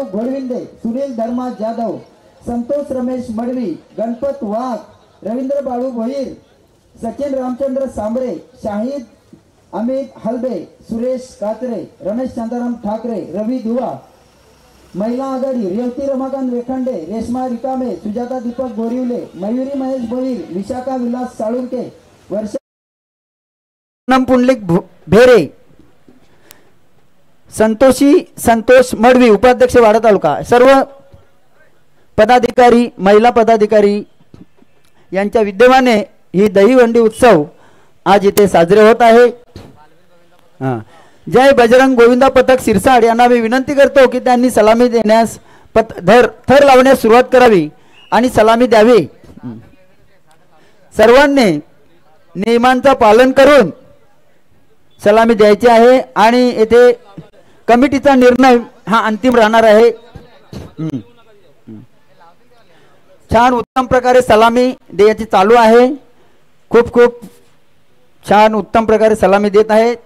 घोडविंदे, सुनील धर्मा जाधव, संतोष रमेश मडवी, गणपत वाघ, रवींद्र बाळू भोईर, सचिन रामचंद्र सांबरे, शाहिद अमित हलबे, सुरेश कात्रे, रमेश शांताराम ठाकरे, रवी दुवा, महिला आघाडी रेवती रमाकांत वेखंडे, रेश्मा रिकामे, सुजाता दीपक गोरिवले, मयुरी महेश भोईर, विशाखा विलास साळुंके, वर्षा पुंडलिक भेरे, संतोषी संतोष मडवी, उपाध्यक्ष वाडा तालुका। सर्व पदाधिकारी, महिला पदाधिकारी यांच्या विद्यमाने ही दहीहंडी उत्सव आज इथे साजरे होत आहे। जय बजरंग गोविंदा पथक सिरसाड यांना मी विनंती करतो की त्यांनी सलामी देण्यास थर लावण्यास सुरुवात करावी आणि सलामी द्यावी। सर्वांनी नियमांचं पालन करून सलामी द्यायची आहे आणि येथे कमिटीचा निर्णय हा अंतिम राहणार आहे। छान उत्तम प्रकारे सलामी द्यायची चालू आहे। खूप खूप छान उत्तम प्रकारे सलामी देत आहेत।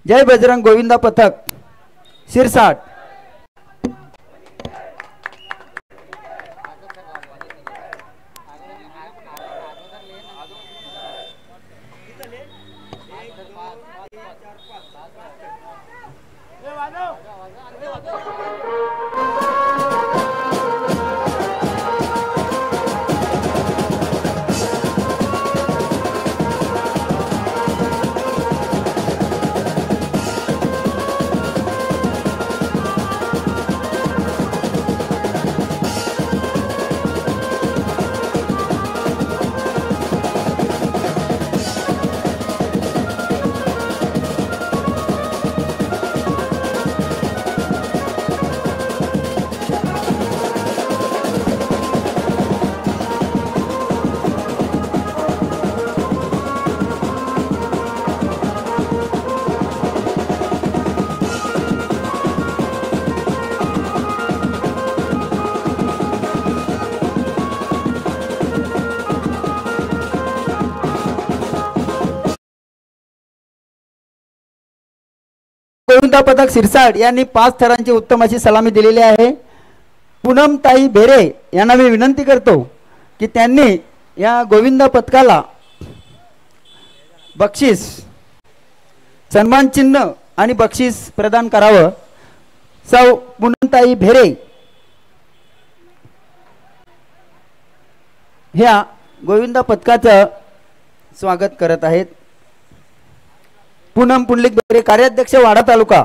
जय बजरंग गोविंदा पथक सिरसाट। गोविंदा पथक सिरसाड यांनी 5 थरांची उत्तम अशी सलामी दिलेली आहे। पूनमताई भेरे यांना मी विनंती करतो की त्यांनी या गोविंदा पथकाला बक्षीस, सन्मान चिन्ह आणि बक्षीस प्रदान करावं। सौ पूनमताई भेरे ह्या गोविंदा पथकाचं स्वागत करत आहेत। पूनम पुंडलिक भेरे, कार्याध्यक्ष वाडा तालुका।